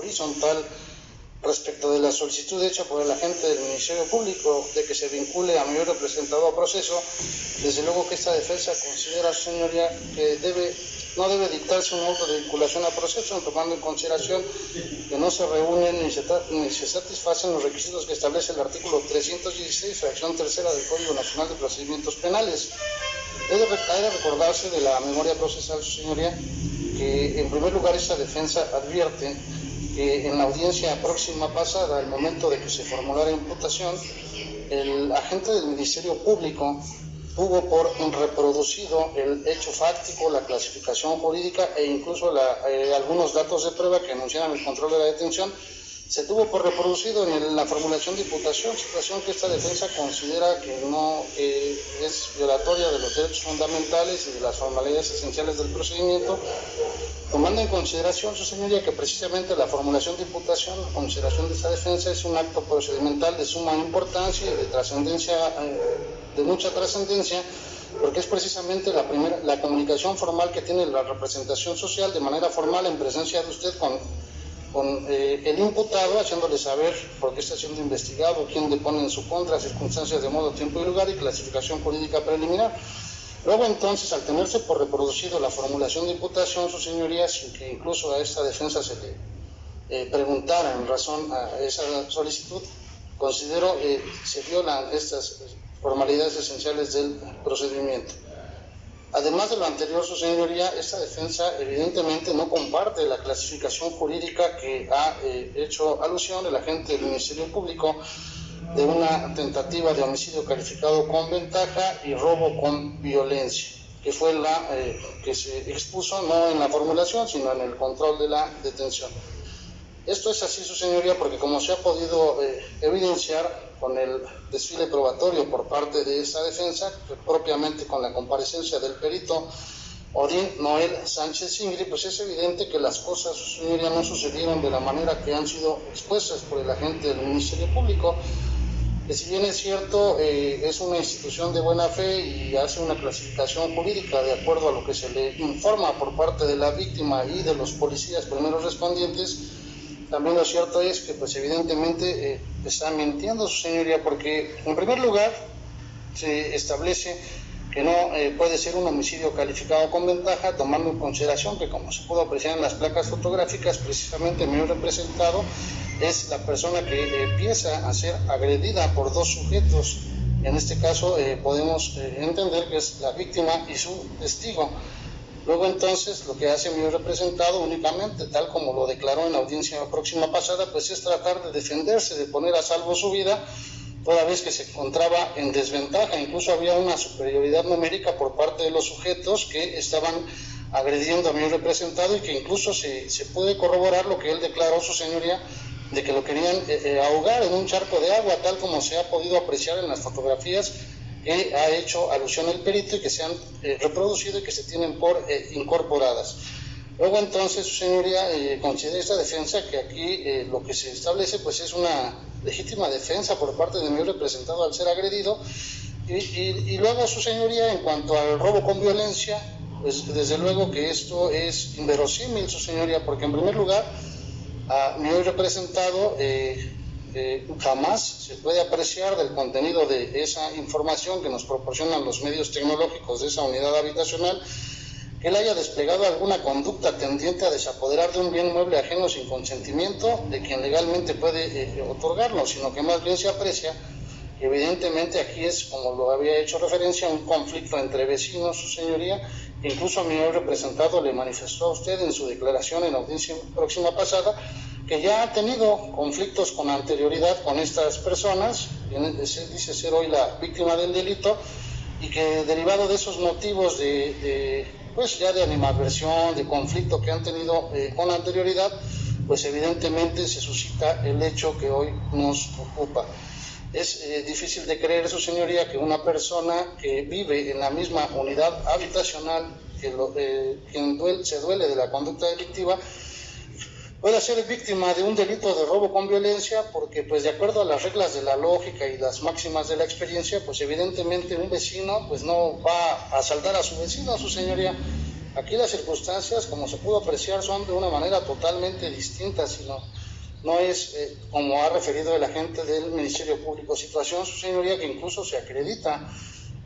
horizontal respecto de la solicitud hecha por el agente del Ministerio Público de que se vincule a mi representado a proceso. Desde luego que esta defensa considera, señoría, que no debe dictarse un auto de vinculación a proceso, tomando en consideración que no se reúnen ni se satisfacen los requisitos que establece el artículo 316, fracción tercera del Código Nacional de Procedimientos Penales. He de recordarse de la memoria procesal, su señoría, que en primer lugar esta defensa advierte que en la audiencia próxima pasada, al momento de que se formulara imputación, el agente del Ministerio Público tuvo por reproducido el hecho fáctico, la clasificación jurídica e incluso algunos datos de prueba que anunciaban el control de la detención, se tuvo por reproducido en la formulación de imputación, situación que esta defensa considera que no es violatoria de los derechos fundamentales y de las formalidades esenciales del procedimiento, tomando en consideración, su señoría, que precisamente la formulación de imputación, la consideración de esta defensa es un acto procedimental de suma importancia y de trascendencia, de mucha trascendencia, porque es precisamente la comunicación formal que tiene la representación social de manera formal en presencia de usted con el imputado, haciéndole saber por qué está siendo investigado, quién depone en su contra, circunstancias de modo, tiempo y lugar y clasificación jurídica preliminar. Luego entonces, al tenerse por reproducido la formulación de imputación, su señoría, sin que incluso a esta defensa se le preguntara en razón a esa solicitud, considero se violan estas formalidades esenciales del procedimiento. Además de lo anterior, su señoría, esta defensa evidentemente no comparte la clasificación jurídica que ha hecho alusión el agente del Ministerio Público de una tentativa de homicidio calificado con ventaja y robo con violencia, que fue la que se expuso no en la formulación, sino en el control de la detención. Esto es así, su señoría, porque como se ha podido evidenciar con el desfile probatorio por parte de esta defensa, propiamente con la comparecencia del perito Odín Noel Sánchez Ingri, pues es evidente que las cosas, su señoría, no sucedieron de la manera que han sido expuestas por el agente del Ministerio Público, que si bien es cierto, es una institución de buena fe y hace una clasificación jurídica de acuerdo a lo que se le informa por parte de la víctima y de los policías primeros respondientes, también lo cierto es que pues evidentemente está mintiendo, su señoría, porque en primer lugar se establece que no puede ser un homicidio calificado con ventaja, tomando en consideración que, como se pudo apreciar en las placas fotográficas, precisamente el medio representado es la persona que empieza a ser agredida por dos sujetos. En este caso podemos entender que es la víctima y su testigo. Luego entonces lo que hace mi representado únicamente, tal como lo declaró en la audiencia próxima pasada, pues es tratar de defenderse, de poner a salvo su vida, toda vez que se encontraba en desventaja. Incluso había una superioridad numérica por parte de los sujetos que estaban agrediendo a mi representado y que incluso se puede corroborar lo que él declaró, su señoría, de que lo querían ahogar en un charco de agua, tal como se ha podido apreciar en las fotografías que ha hecho alusión el perito y que se han reproducido y que se tienen por incorporadas. Luego entonces, su señoría, considera esta defensa que aquí lo que se establece pues es una legítima defensa por parte de mi representado al ser agredido y luego, su señoría, en cuanto al robo con violencia, pues desde luego que esto es inverosímil, su señoría, porque en primer lugar a mi representado jamás se puede apreciar del contenido de esa información que nos proporcionan los medios tecnológicos de esa unidad habitacional que él haya desplegado alguna conducta tendiente a desapoderar de un bien mueble ajeno sin consentimiento de quien legalmente puede otorgarlo, sino que más bien se aprecia que evidentemente aquí es, como lo había hecho referencia, un conflicto entre vecinos, su señoría, que incluso a mi representado le manifestó a usted en su declaración en la audiencia próxima pasada, que ya ha tenido conflictos con anterioridad con estas personas, se dice ser hoy la víctima del delito, y que derivado de esos motivos pues ya de animadversión, de conflicto que han tenido con anterioridad, pues evidentemente se suscita el hecho que hoy nos ocupa. Es difícil de creer, su señoría, que una persona que vive en la misma unidad habitacional, quien se duele de la conducta delictiva, pueda ser víctima de un delito de robo con violencia, porque pues de acuerdo a las reglas de la lógica y las máximas de la experiencia, pues evidentemente un vecino pues no va a asaltar a su vecino, su señoría. Aquí las circunstancias, como se pudo apreciar, son de una manera totalmente distinta, no es como ha referido el agente del Ministerio Público. Situación, su señoría, que incluso se acredita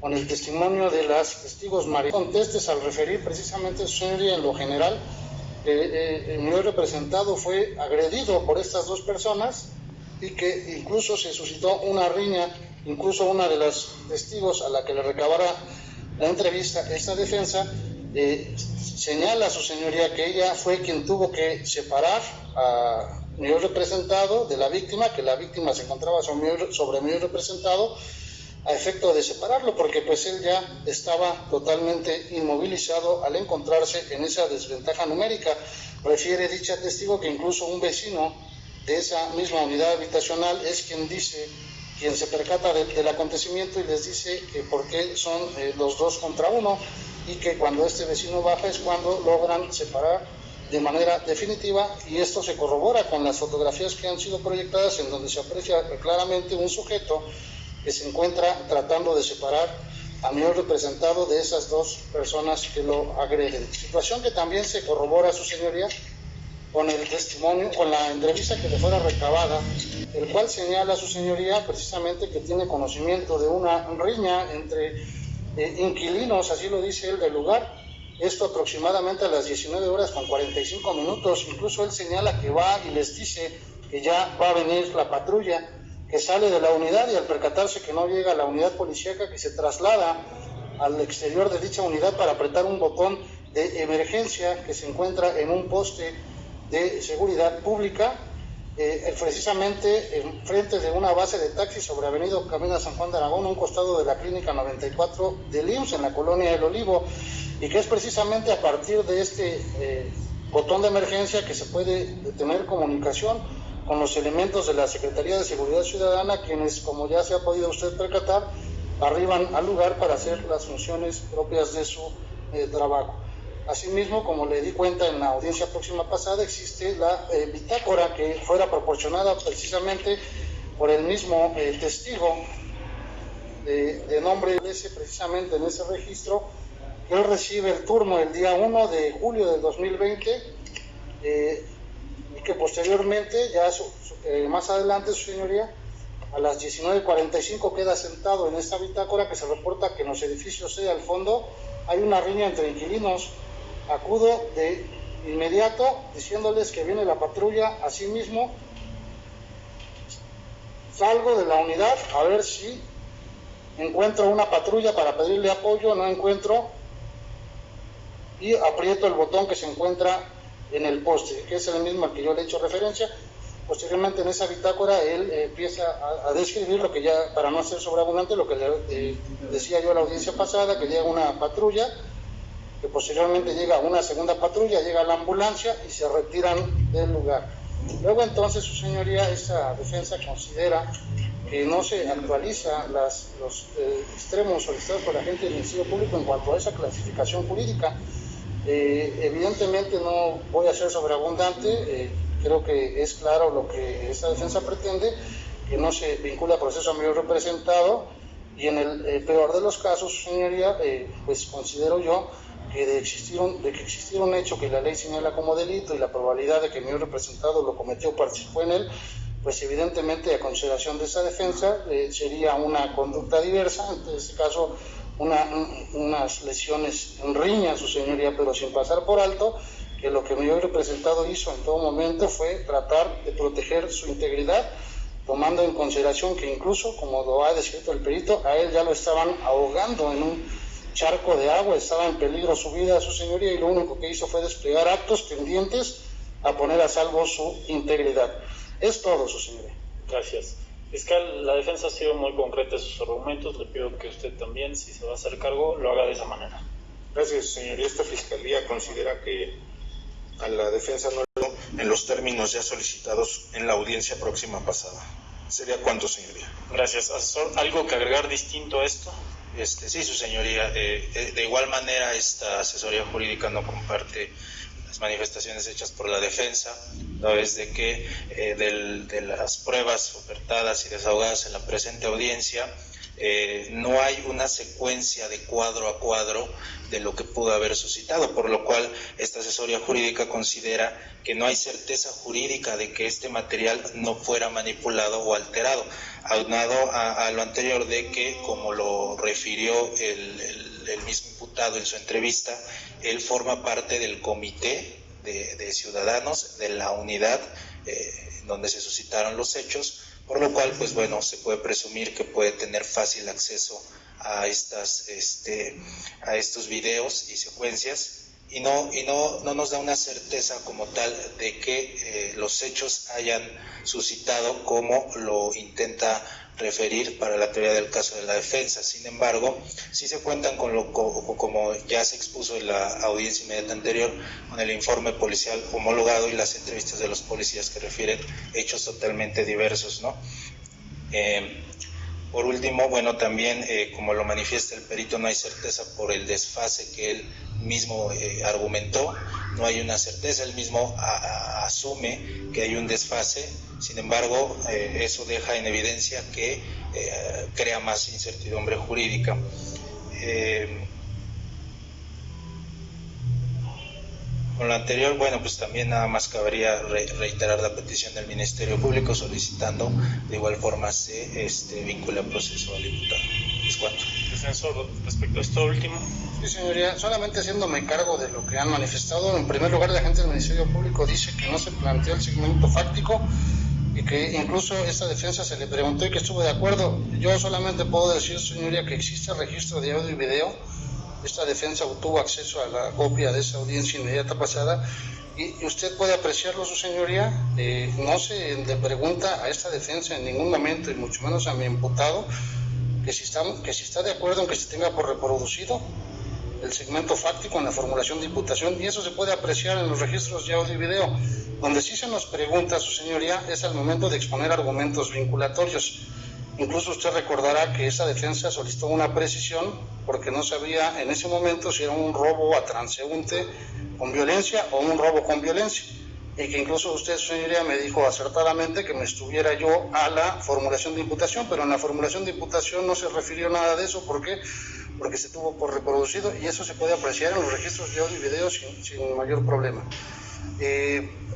con el testimonio de las testigos contestes al referir precisamente, su señoría, en lo general, mi representado fue agredido por estas dos personas y que incluso se suscitó una riña, incluso una de las testigos a la que le recabara la entrevista, esta defensa, señala a su señoría que ella fue quien tuvo que separar a mi representado de la víctima, que la víctima se encontraba sobre mi representado, a efecto de separarlo, porque pues él ya estaba totalmente inmovilizado al encontrarse en esa desventaja numérica. Refiere dicha testigo que incluso un vecino de esa misma unidad habitacional es quien se percata del acontecimiento y les dice que por qué son los dos contra uno, y que cuando este vecino baja es cuando logran separar de manera definitiva, y esto se corrobora con las fotografías que han sido proyectadas, en donde se aprecia claramente un sujeto que se encuentra tratando de separar a mi representado de esas dos personas que lo agreden. Situación que también se corrobora, su señoría, con el testimonio, con la entrevista que le fuera recabada, el cual señala a su señoría precisamente que tiene conocimiento de una riña entre inquilinos, así lo dice él, del lugar. Esto aproximadamente a las 19 horas con 45 minutos. Incluso él señala que va y les dice que ya va a venir la patrulla, que sale de la unidad, y al percatarse que no llega la unidad policíaca, que se traslada al exterior de dicha unidad para apretar un botón de emergencia que se encuentra en un poste de seguridad pública, precisamente enfrente de una base de taxi sobre Avenida Camino San Juan de Aragón, a un costado de la Clínica 94 del IMSS, en la colonia El Olivo, y que es precisamente a partir de este botón de emergencia que se puede tener comunicación con los elementos de la Secretaría de Seguridad Ciudadana, quienes, como ya se ha podido usted percatar, arriban al lugar para hacer las funciones propias de su trabajo. Asimismo, como le di cuenta en la audiencia próxima pasada, existe la bitácora que fuera proporcionada precisamente por el mismo testigo de nombre precisamente en ese registro, que él recibe el turno el día 1 de julio del 2020, y que posteriormente, ya más adelante, su señoría, a las 19:45 queda sentado en esta bitácora que se reporta que en los edificios C al fondo hay una riña entre inquilinos. Acudo de inmediato diciéndoles que viene la patrulla. Asimismo, salgo de la unidad a ver si encuentro una patrulla para pedirle apoyo, no encuentro, y aprieto el botón que se encuentra en el poste, que es el mismo al que yo le he hecho referencia. Posteriormente, en esa bitácora, él empieza a describir lo que ya, para no ser sobreabundante, lo que le decía yo a la audiencia pasada, que llega una patrulla, que posteriormente llega una segunda patrulla, llega la ambulancia y se retiran del lugar. Luego entonces, su señoría, esta defensa considera que no se actualiza los extremos solicitados por la agente del Ministerio Público en cuanto a esa clasificación jurídica. Evidentemente no voy a ser sobreabundante, creo que es claro lo que esta defensa pretende, que no se vincula a proceso a mi representado, y en el peor de los casos, su señoría, pues considero yo que de que existiera un hecho que la ley señala como delito y la probabilidad de que mi representado lo cometió o participó en él, pues evidentemente a consideración de esa defensa sería una conducta diversa, en este caso unas lesiones en riña, su señoría, pero sin pasar por alto que lo que mi representado hizo en todo momento fue tratar de proteger su integridad, tomando en consideración que incluso, como lo ha descrito el perito, a él ya lo estaban ahogando en un charco de agua, estaba en peligro su vida, su señoría, y lo único que hizo fue desplegar actos tendientes a poner a salvo su integridad. Es todo, su señoría. Gracias. Fiscal, la defensa ha sido muy concreta en sus argumentos. Le pido que usted también, si se va a hacer cargo, lo haga de esa manera. Gracias, señoría. Esta fiscalía considera que a la defensa no en los términos ya solicitados en la audiencia próxima pasada. ¿Sería cuánto, señoría? Gracias. Asesor, ¿algo que agregar distinto a esto? Sí, su señoría. De igual manera, esta asesoría jurídica no comparte las manifestaciones hechas por la defensa, toda vez de que de las pruebas ofertadas y desahogadas en la presente audiencia, no hay una secuencia de cuadro a cuadro de lo que pudo haber suscitado, por lo cual esta asesoría jurídica considera que no hay certeza jurídica de que este material no fuera manipulado o alterado, aunado a lo anterior de que, como lo refirió el mismo imputado en su entrevista, él forma parte del comité de ciudadanos de la unidad donde se suscitaron los hechos, por lo cual, pues bueno, se puede presumir que puede tener fácil acceso a estos videos y secuencias, y no nos da una certeza como tal de que los hechos hayan suscitado como lo intenta referir para la teoría del caso de la defensa. Sin embargo, sí se cuentan con como ya se expuso en la audiencia inmediata anterior, con el informe policial homologado y las entrevistas de los policías que refieren hechos totalmente diversos, ¿no? Por último, bueno, también como lo manifiesta el perito, no hay certeza por el desfase que él mismo argumentó, no hay una certeza, él mismo asume que hay un desfase. Sin embargo, eso deja en evidencia que crea más incertidumbre jurídica. Con lo anterior, bueno, pues también nada más cabría reiterar la petición del Ministerio Público solicitando de igual forma se vincule a proceso al imputado. ¿Es cuánto? Defensor, respecto a esto último. Sí, señoría, solamente haciéndome cargo de lo que han manifestado. En primer lugar, la gente del Ministerio Público dice que no se planteó el segmento fáctico y que incluso esta defensa se le preguntó y que estuvo de acuerdo. Yo solamente puedo decir, señoría, que existe registro de audio y video. Esta defensa obtuvo acceso a la copia de esa audiencia inmediata pasada y usted puede apreciarlo, su señoría. No se le pregunta a esta defensa en ningún momento, y mucho menos a mi imputado, que si está de acuerdo en que se tenga por reproducido el segmento fáctico en la formulación de imputación, y eso se puede apreciar en los registros de audio y video. Donde sí se nos pregunta, su señoría, es al momento de exponer argumentos vinculatorios. Incluso usted recordará que esa defensa solicitó una precisión porque no sabía en ese momento si era un robo a transeúnte con violencia o un robo con violencia. Y que incluso usted, señoría, me dijo acertadamente que me estuviera yo a la formulación de imputación, pero en la formulación de imputación no se refirió nada de eso. ¿Por qué? Porque se tuvo por reproducido y eso se puede apreciar en los registros de audio y video sin mayor problema.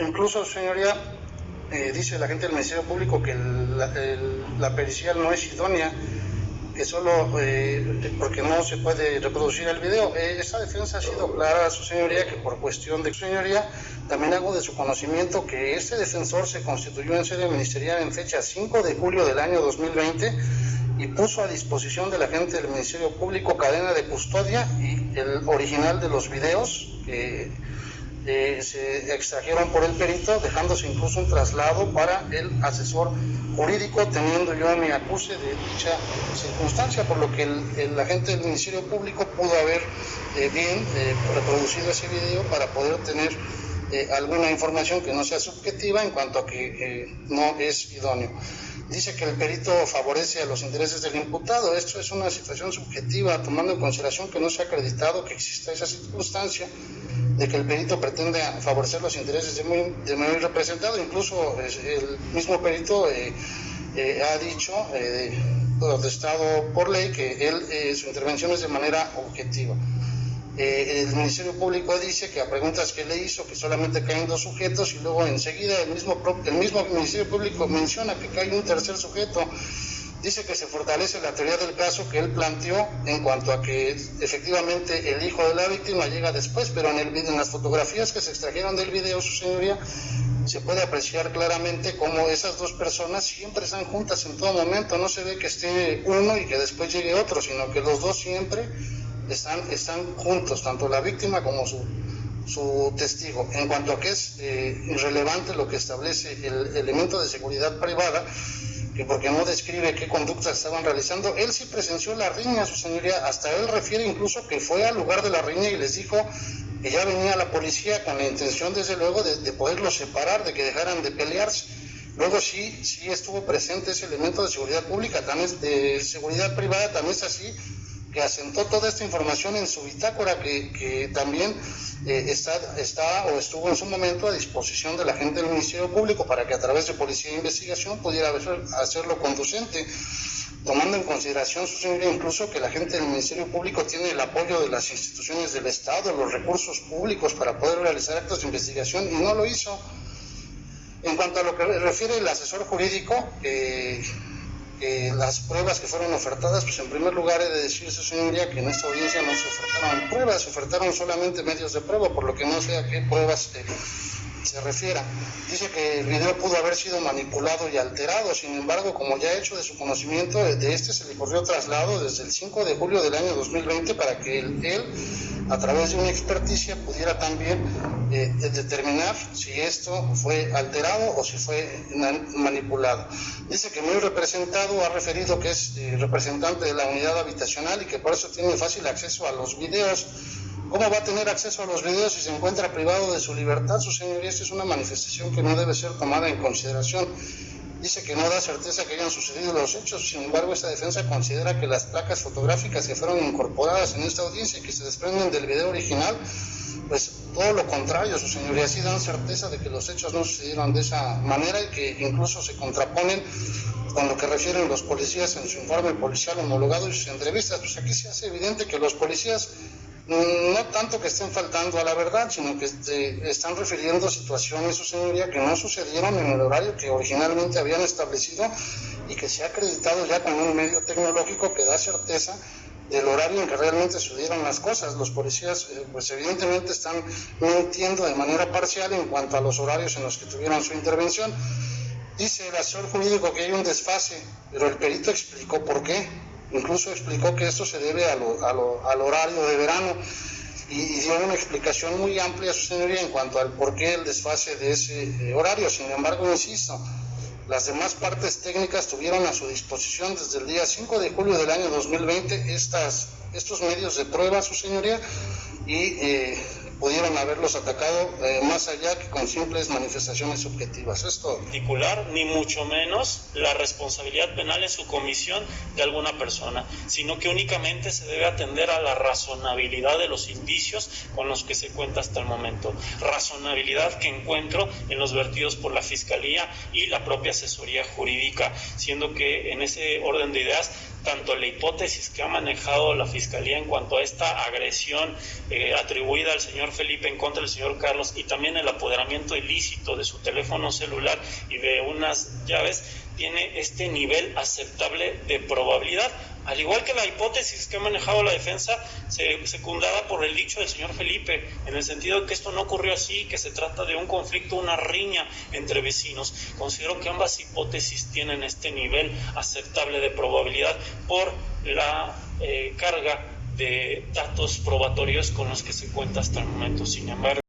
Incluso, señoría, dice la gente del Ministerio Público que la pericial no es idónea, que solo porque no se puede reproducir el video. Esta defensa ha sido clara, su señoría, que por cuestión de su señoría, también hago de su conocimiento que este defensor se constituyó en sede ministerial en fecha 5 de julio del año 2020 y puso a disposición de la gente del Ministerio Público cadena de custodia y el original de los videos se extrajeron por el perito, dejándose incluso un traslado para el asesor jurídico, teniendo yo mi acuse de dicha circunstancia, por lo que el agente del Ministerio Público pudo haber reproducido ese video para poder tener alguna información que no sea subjetiva en cuanto a que no es idóneo. Dice que el perito favorece a los intereses del imputado. Esto es una situación subjetiva, tomando en consideración que no se ha acreditado que exista esa circunstancia de que el perito pretende favorecer los intereses de mi representado. Incluso el mismo perito ha dicho, protestado por ley, que su intervención es de manera objetiva. El Ministerio Público dice que a preguntas que le hizo que solamente caen 2 sujetos y luego enseguida el mismo Ministerio Público menciona que cae un tercer sujeto. Dice que se fortalece la teoría del caso que él planteó en cuanto a que efectivamente el hijo de la víctima llega después, pero en las fotografías que se extrajeron del video, su señoría, se puede apreciar claramente cómo esas 2 personas siempre están juntas en todo momento. No se ve que esté uno y que después llegue otro, sino que los 2 siempre están juntos, tanto la víctima como su testigo. En cuanto a que es irrelevante lo que establece el elemento de seguridad privada, que porque no describe qué conductas estaban realizando, él sí presenció la riña, su señoría. Hasta él refiere incluso que fue al lugar de la riña y les dijo que ya venía la policía con la intención, desde luego, de poderlos separar, de que dejaran de pelearse. Luego sí estuvo presente ese elemento de seguridad pública, también de seguridad privada, también es así, que asentó toda esta información en su bitácora, que también está o estuvo en su momento a disposición de la gente del Ministerio Público para que a través de Policía de Investigación pudiera hacerlo conducente. tomando en consideración, su señoría, incluso que la gente del Ministerio Público tiene el apoyo de las instituciones del Estado, los recursos públicos para poder realizar actos de investigación, y no lo hizo. En cuanto a lo que refiere el asesor jurídico, las pruebas que fueron ofertadas, pues en primer lugar he de decir, su señoría, que en esta audiencia no se ofertaron pruebas, se ofertaron solamente medios de prueba, por lo que no sé a qué pruebas se refiera. Dice que el video pudo haber sido manipulado y alterado, sin embargo, como ya hecho de su conocimiento, de este se le corrió traslado desde el 5 de julio del año 2020 para que él, a través de una experticia, pudiera también determinar si esto fue alterado o si fue manipulado. Dice que mi representado ha referido que es representante de la unidad habitacional y que por eso tiene fácil acceso a los videos. ¿Cómo va a tener acceso a los videos si se encuentra privado de su libertad? Su señoría, esta es una manifestación que no debe ser tomada en consideración. Dice que no da certeza que hayan sucedido los hechos, sin embargo, esta defensa considera que las placas fotográficas que fueron incorporadas en esta audiencia y que se desprenden del video original, pues todo lo contrario, su señoría, sí dan certeza de que los hechos no sucedieron de esa manera y que incluso se contraponen con lo que refieren los policías en su informe policial homologado y sus entrevistas. Pues aquí se hace evidente que los policías no tanto que estén faltando a la verdad, sino que están refiriendo situaciones, su señoría, que no sucedieron en el horario que originalmente habían establecido y que se ha acreditado ya con un medio tecnológico que da certeza del horario en que realmente sucedieron las cosas. Los policías, pues evidentemente están mintiendo de manera parcial en cuanto a los horarios en los que tuvieron su intervención. Dice el asesor jurídico que hay un desfase, pero el perito explicó por qué. Incluso explicó que esto se debe al horario de verano y dio una explicación muy amplia, su señoría, en cuanto al por qué el desfase de ese horario. Sin embargo, insisto, las demás partes técnicas tuvieron a su disposición desde el día 5 de julio del año 2020 estos medios de prueba, su señoría, y pudieron haberlos atacado más allá que con simples manifestaciones subjetivas. Esto particular, ni mucho menos la responsabilidad penal en su comisión de alguna persona, sino que únicamente se debe atender a la razonabilidad de los indicios con los que se cuenta hasta el momento. Razonabilidad que encuentro en los vertidos por la Fiscalía y la propia asesoría jurídica, siendo que en ese orden de ideas, tanto la hipótesis que ha manejado la Fiscalía en cuanto a esta agresión atribuida al señor Felipe en contra del señor Carlos y también el apoderamiento ilícito de su teléfono celular y de unas llaves, tiene este nivel aceptable de probabilidad, al igual que la hipótesis que ha manejado la defensa, secundada por el dicho del señor Felipe, en el sentido de que esto no ocurrió así, que se trata de un conflicto, una riña entre vecinos. Considero que ambas hipótesis tienen este nivel aceptable de probabilidad por la carga de datos probatorios con los que se cuenta hasta el momento. Sin embargo,